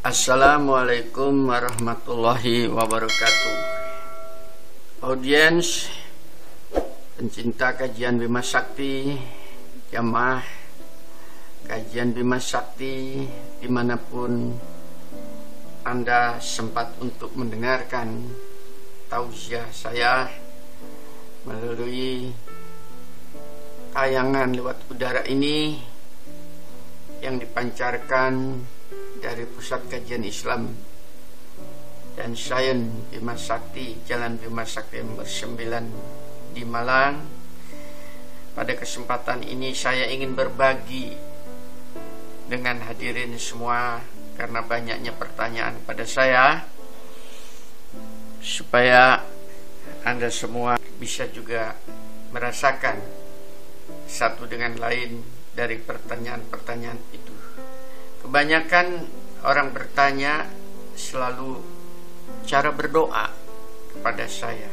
Assalamualaikum warahmatullahi wabarakatuh. Audiens, pencinta kajian Bima Sakti, jamaah kajian Bima Sakti dimanapun Anda sempat untuk mendengarkan tausiah saya melalui tayangan lewat udara ini yang dipancarkan dari Pusat Kajian Islam dan Sains Bima Sakti, Jalan Bima Sakti nomor 9 di Malang. Pada kesempatan ini saya ingin berbagi dengan hadirin semua karena banyaknya pertanyaan pada saya, supaya Anda semua bisa juga merasakan satu dengan lain dari pertanyaan-pertanyaan itu. Kebanyakan orang bertanya selalu cara berdoa kepada saya.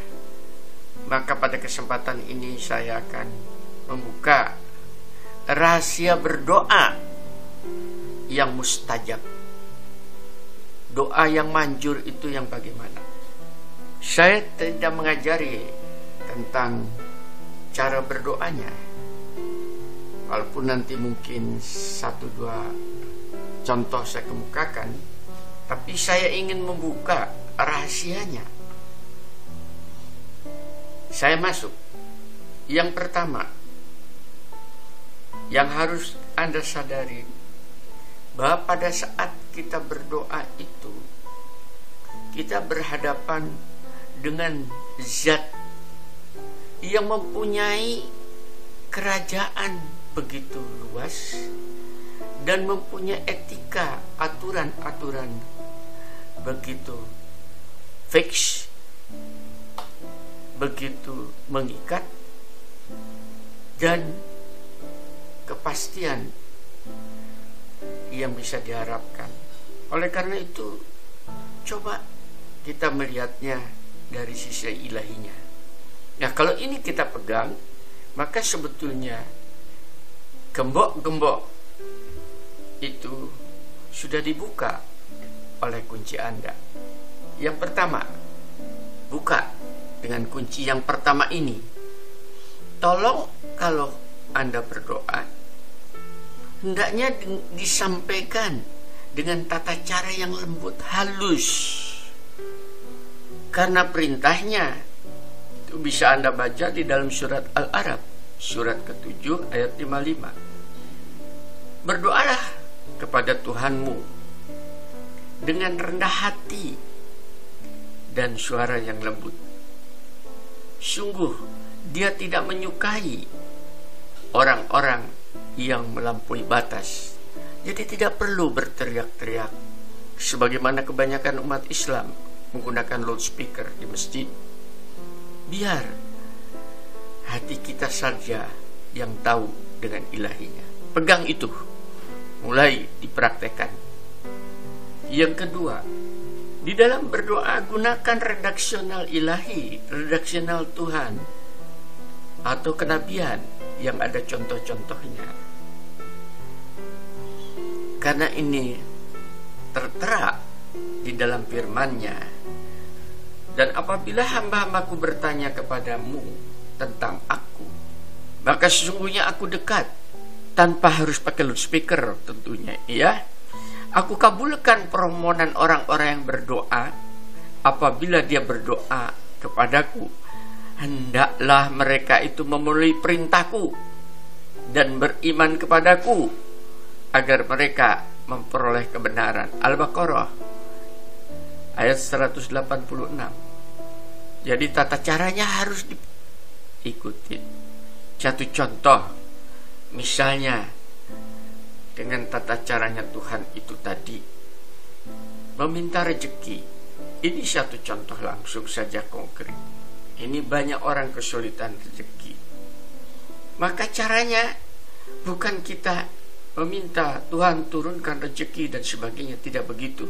Maka pada kesempatan ini saya akan membuka rahasia berdoa yang mustajab. Doa yang manjur itu yang bagaimana? Saya tidak mengajari tentang cara berdoanya. Walaupun nanti mungkin 1-2 contoh saya kemukakan, tapi saya ingin membuka rahasianya. Saya masuk. Yang pertama, yang harus Anda sadari, bahwa pada saat kita berdoa itu, kita berhadapan dengan zat yang mempunyai kerajaan begitu luas dan mempunyai etika, aturan-aturan begitu fix, begitu mengikat, dan kepastian yang bisa diharapkan. Oleh karena itu, coba kita melihatnya dari sisi ilahinya. Nah, kalau ini kita pegang, maka sebetulnya gembok-gembok itu sudah dibuka oleh kunci Anda. Yang pertama, buka dengan kunci yang pertama ini. Tolong kalau Anda berdoa, hendaknya disampaikan dengan tata cara yang lembut, halus. Karena perintahnya itu bisa Anda baca di dalam surat Al-Araf, surat ke-7 ayat 55. Berdoalah kepada Tuhanmu dengan rendah hati dan suara yang lembut. Sungguh Dia tidak menyukai orang-orang yang melampaui batas. Jadi tidak perlu berteriak-teriak sebagaimana kebanyakan umat Islam menggunakan loudspeaker di masjid. Biar hati kita saja yang tahu dengan ilahinya. Pegang itu, mulai dipraktekkan. Yang kedua, di dalam berdoa gunakan redaksional ilahi, redaksional Tuhan atau kenabian yang ada contoh-contohnya. Karena ini tertera di dalam firman-Nya. Dan apabila hamba-hambaku bertanya kepadamu tentang aku, maka sesungguhnya aku dekat, tanpa harus pakai loudspeaker tentunya, ya. Aku kabulkan permohonan orang-orang yang berdoa apabila dia berdoa kepadaku. Hendaklah mereka itu memenuhi perintahku dan beriman kepadaku agar mereka memperoleh kebenaran. Al-Baqarah ayat 186. Jadi tata caranya harus diikuti. Satu contoh, misalnya dengan tata caranya Tuhan itu tadi, meminta rezeki. Ini satu contoh langsung saja konkret. Ini banyak orang kesulitan rezeki. Maka caranya bukan kita meminta Tuhan turunkan rezeki dan sebagainya, tidak begitu.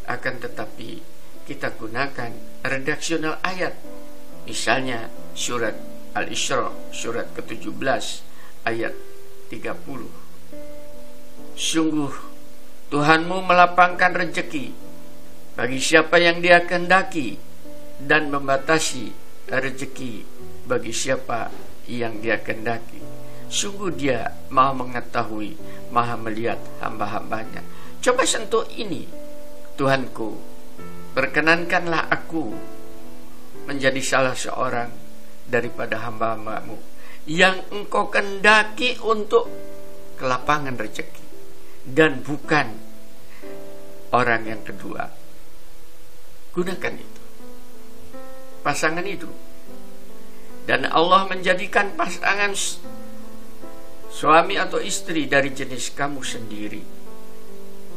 Akan tetapi kita gunakan redaksional ayat. Misalnya surat Al-Isra, surat ke-17 ayat 30. Sungguh Tuhanmu melapangkan rezeki bagi siapa yang Dia kehendaki dan membatasi rezeki bagi siapa yang Dia kehendaki. Sungguh Dia Maha mengetahui, Maha melihat hamba-hambanya. Coba sentuh ini. Tuhanku, berkenankanlah aku menjadi salah seorang daripada hamba-hambamu yang Engkau kehendaki untuk kelapangan rezeki, dan bukan orang yang kedua. Gunakan itu, pasangan itu. Dan Allah menjadikan pasangan suami atau istri dari jenis kamu sendiri,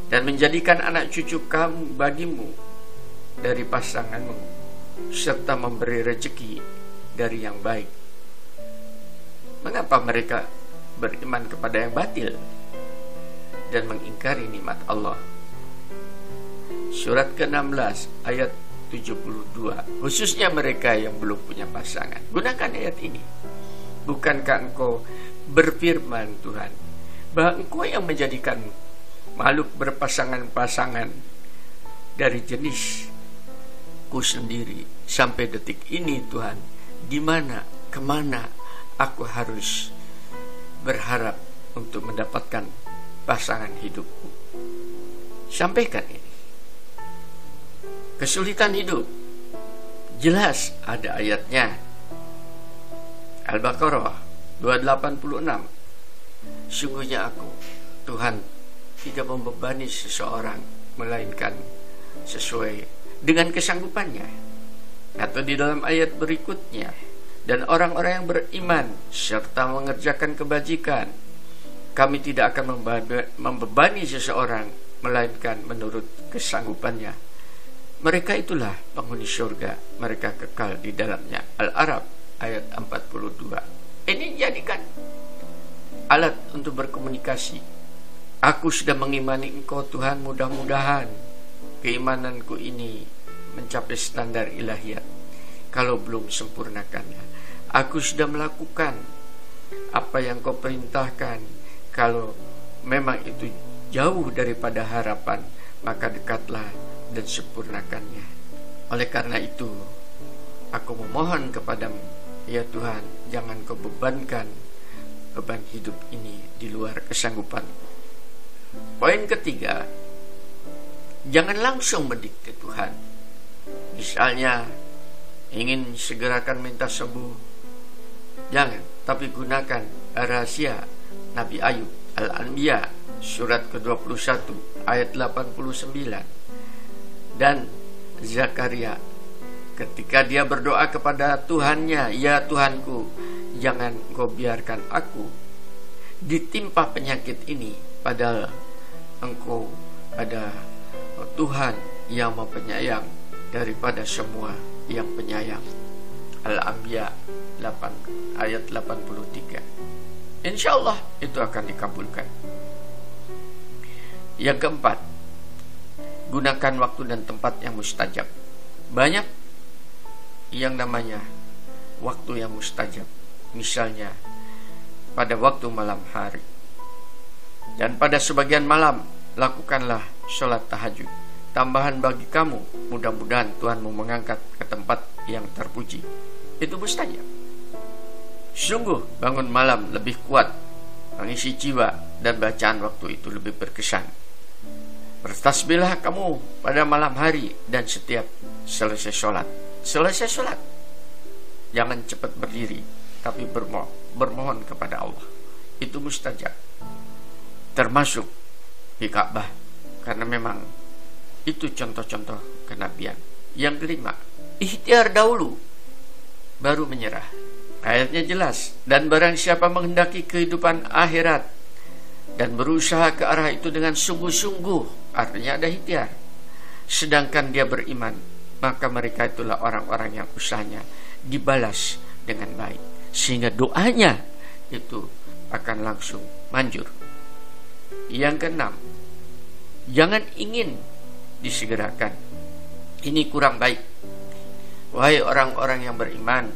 dan menjadikan anak cucu kamu bagimu dari pasanganmu, serta memberi rezeki dari yang baik. Mengapa mereka beriman kepada yang batil dan mengingkari nikmat Allah? Surat ke-16 ayat 72, khususnya mereka yang belum punya pasangan. Gunakan ayat ini. Bukankah Engkau berfirman Tuhan bahwa Engkau yang menjadikan makhluk berpasangan-pasangan dari jenisku sendiri sampai detik ini Tuhan, di mana kemana aku harus berharap untuk mendapatkan pasangan hidupku? Sampaikan ini. Kesulitan hidup, jelas ada ayatnya. Al-Baqarah 286. Sungguhnya aku, Tuhan, tidak membebani seseorang melainkan sesuai dengan kesanggupannya. Atau di dalam ayat berikutnya, dan orang-orang yang beriman serta mengerjakan kebajikan, kami tidak akan membebani seseorang melainkan menurut kesanggupannya. Mereka itulah penghuni surga, mereka kekal di dalamnya. Al-Araf ayat 42. Ini jadikan alat untuk berkomunikasi. Aku sudah mengimani Engkau Tuhan, mudah-mudahan keimananku ini mencapai standar ilahiyat. Kalau belum sempurnakannya, aku sudah melakukan apa yang Kau perintahkan. Kalau memang itu jauh daripada harapan, maka dekatlah dan sempurnakannya. Oleh karena itu, aku memohon kepadamu, ya Tuhan, jangan Kau bebankan beban hidup ini di luar kesanggupan. Poin ketiga, jangan langsung mendikte Tuhan. Misalnya ingin segerakan minta sembuh, jangan, tapi gunakan rahasia Nabi Ayub, Al-Anbiya surat ke-21 ayat 89. Dan Zakaria ketika dia berdoa kepada Tuhannya, ya Tuhanku, jangan Kau biarkan aku ditimpa penyakit ini, padahal Engkau ada Tuhan yang Maha Penyayang daripada semua yang penyayang. Al-Anbiya 8 ayat 83. Insya Allah itu akan dikabulkan. Yang keempat, gunakan waktu dan tempat yang mustajab. Banyak yang namanya waktu yang mustajab. Misalnya pada waktu malam hari. Dan pada sebagian malam lakukanlah sholat tahajud. Tambahan bagi kamu, mudah-mudahan Tuhanmu mengangkat ke tempat yang terpuji. Itu mustajab. Sungguh bangun malam lebih kuat, mengisi jiwa, dan bacaan waktu itu lebih berkesan. Bertasbihlah kamu pada malam hari dan setiap selesai sholat. Jangan cepat berdiri, tapi bermohon kepada Allah. Itu mustajab. Termasuk di Ka'bah, karena memang itu contoh-contoh kenabian. Yang kelima, ikhtiar dahulu, baru menyerah. Ayatnya jelas, dan barang siapa menghendaki kehidupan akhirat dan berusaha ke arah itu dengan sungguh-sungguh, artinya ada ikhtiar, sedangkan dia beriman, maka mereka itulah orang-orang yang usahanya dibalas dengan baik, sehingga doanya itu akan langsung manjur. Yang keenam, jangan ingin disegerakan, ini kurang baik. Wahai orang-orang yang beriman,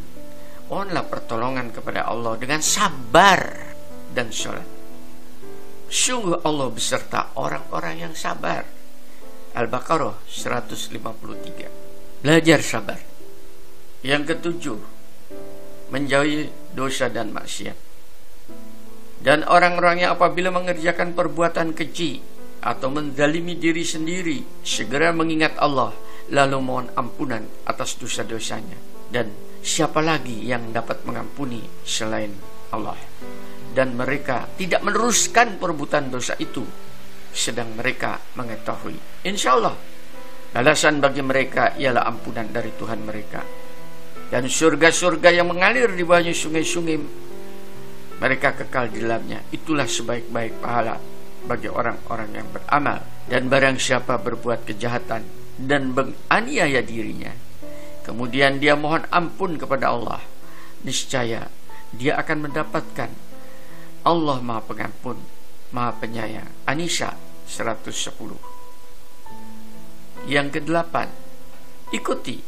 mohonlah pertolongan kepada Allah dengan sabar dan sholat. Sungguh Allah beserta orang-orang yang sabar. Al-Baqarah 153. Belajar sabar. Yang ketujuh, menjauhi dosa dan maksiat. Dan orang-orang yang apabila mengerjakan perbuatan keji atau menzalimi diri sendiri, segera mengingat Allah, lalu mohon ampunan atas dosa-dosanya. Dan siapa lagi yang dapat mengampuni selain Allah? Dan mereka tidak meneruskan perbuatan dosa itu, sedang mereka mengetahui. Insya Allah balasan bagi mereka ialah ampunan dari Tuhan mereka, dan surga-surga yang mengalir di bawahnya sungai-sungai, mereka kekal di dalamnya. Itulah sebaik-baik pahala bagi orang-orang yang beramal. Dan barang siapa berbuat kejahatan dan menganiaya dirinya, kemudian dia mohon ampun kepada Allah, niscaya dia akan mendapatkan Allah Maha Pengampun, Maha Penyayang. An-Nisa 110. Yang kedelapan, ikuti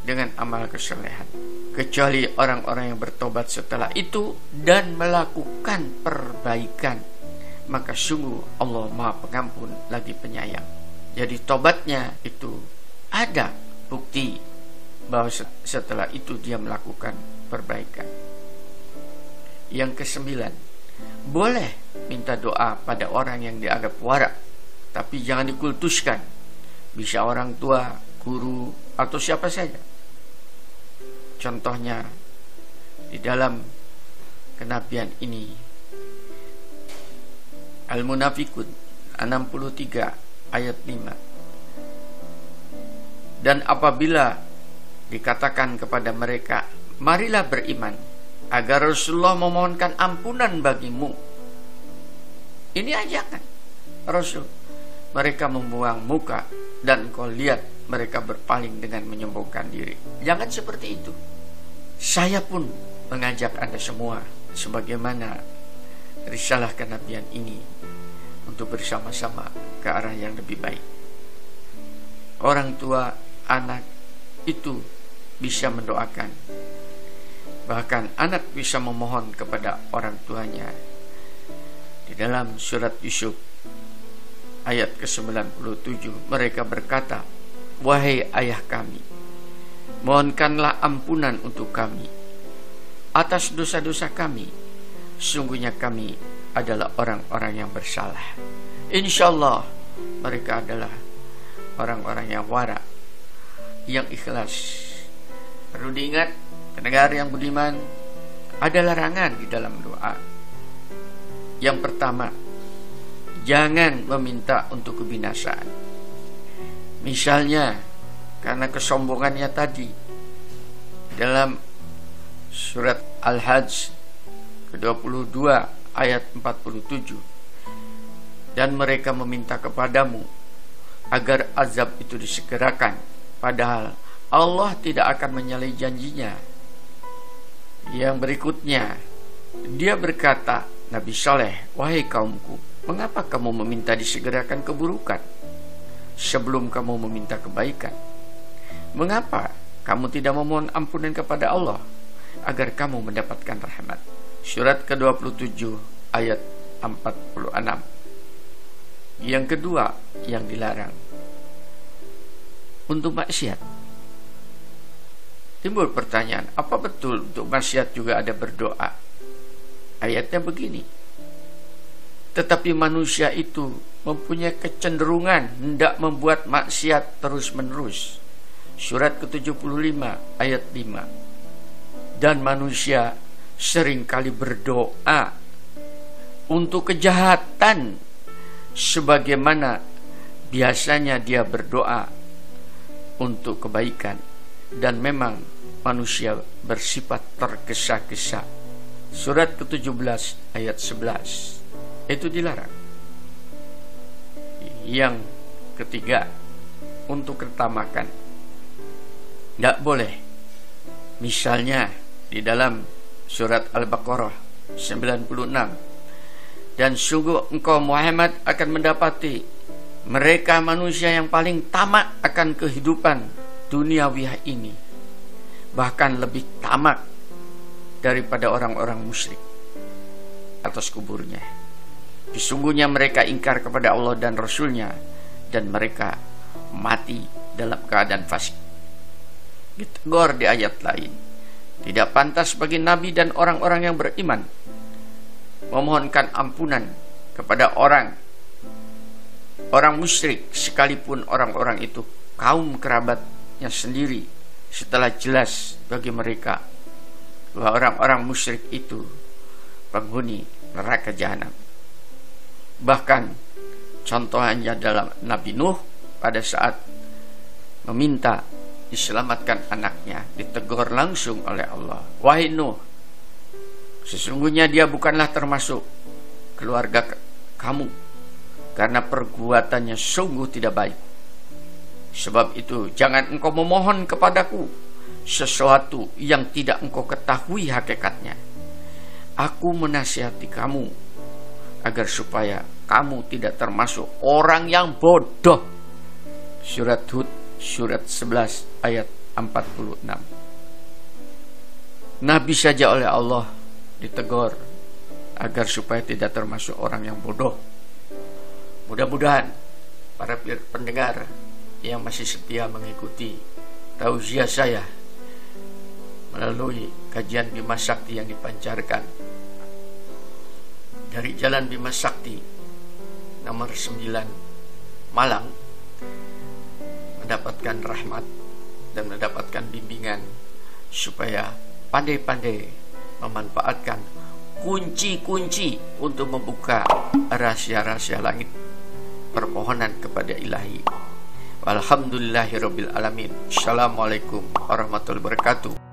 dengan amal kesalehan, kecuali orang-orang yang bertobat setelah itu dan melakukan perbaikan, maka sungguh Allah Maha Pengampun lagi Penyayang. Jadi tobatnya itu ada bukti bahwa setelah itu dia melakukan perbaikan. Yang kesembilan, boleh minta doa pada orang yang dianggap warak, tapi jangan dikultuskan. Bisa orang tua, guru, atau siapa saja. Contohnya di dalam kenabian ini, Al-Munafikun 63 ayat 5. Dan apabila dikatakan kepada mereka, marilah beriman, agar Rasulullah memohonkan ampunan bagimu. Ini ajakan Rasul. Mereka membuang muka, dan kau lihat mereka berpaling dengan menyombongkan diri. Jangan seperti itu. Saya pun mengajak Anda semua, sebagaimana risalah kenabian ini, untuk bersama-sama ke arah yang lebih baik. Orang tua, anak itu bisa mendoakan. Bahkan anak bisa memohon kepada orang tuanya. Di dalam surat Yusuf ayat ke-97, mereka berkata, wahai ayah kami, mohonkanlah ampunan untuk kami atas dosa-dosa kami. Sungguhnya kami adalah orang-orang yang bersalah. Insya Allah mereka adalah orang-orang yang wara, yang ikhlas. Perlu diingat, pendengar yang budiman, ada larangan di dalam doa. Yang pertama, jangan meminta untuk kebinasaan. Misalnya karena kesombongannya tadi, dalam surat Al-Hajj ke-22 ayat 47, dan mereka meminta kepadamu agar azab itu disegerakan, padahal Allah tidak akan menyalahi janjinya. Yang berikutnya, dia berkata, Nabi Saleh, wahai kaumku, mengapa kamu meminta disegerakan keburukan sebelum kamu meminta kebaikan? Mengapa kamu tidak memohon ampunan kepada Allah agar kamu mendapatkan rahmat? Surat ke-27 ayat 46. Yang kedua yang dilarang, untuk maksiat. Timbul pertanyaan, apa betul untuk maksiat juga ada berdoa? Ayatnya begini, tetapi manusia itu mempunyai kecenderungan hendak membuat maksiat terus-menerus. Surat ke-75 ayat 5. Dan manusia seringkali berdoa untuk kejahatan, sebagaimana biasanya dia berdoa untuk kebaikan. Dan memang manusia bersifat tergesa-gesa. Surat ke-17 ayat 11. Itu dilarang. Yang ketiga, untuk ketamakan. Tidak boleh. Misalnya di dalam surat Al-Baqarah 96, dan sungguh engkau Muhammad akan mendapati mereka manusia yang paling tamak akan kehidupan duniawiah ini, bahkan lebih tamak daripada orang-orang musyrik atas kuburnya. Sesungguhnya mereka ingkar kepada Allah dan Rasul-Nya, dan mereka mati dalam keadaan fasik. Ditegur di ayat lain, tidak pantas bagi Nabi dan orang-orang yang beriman memohonkan ampunan kepada orang musyrik, sekalipun orang-orang itu kaum kerabatnya sendiri, setelah jelas bagi mereka bahwa orang-orang musyrik itu penghuni neraka jahanam. Bahkan contohnya dalam Nabi Nuh pada saat meminta diselamatkan anaknya, ditegur langsung oleh Allah, wahai Nuh, sesungguhnya dia bukanlah termasuk keluarga kamu, karena perbuatannya sungguh tidak baik. Sebab itu jangan engkau memohon kepadaku sesuatu yang tidak engkau ketahui hakikatnya. Aku menasihati kamu agar supaya kamu tidak termasuk orang yang bodoh. Surat Hud surat 11 ayat 46. Nabi saja oleh Allah ditegur agar supaya tidak termasuk orang yang bodoh. Mudah-mudahan para pendengar yang masih setia mengikuti tausiah saya melalui kajian Bima Sakti yang dipancarkan dari Jalan Bima Sakti nomor 9 Malang, mendapatkan rahmat dan mendapatkan bimbingan supaya pandai-pandai memanfaatkan kunci-kunci untuk membuka rahasia-rahasia langit. Permohonan kepada Ilahi. Alhamdulillahirabbil alamin. Assalamualaikum warahmatullahi wabarakatuh.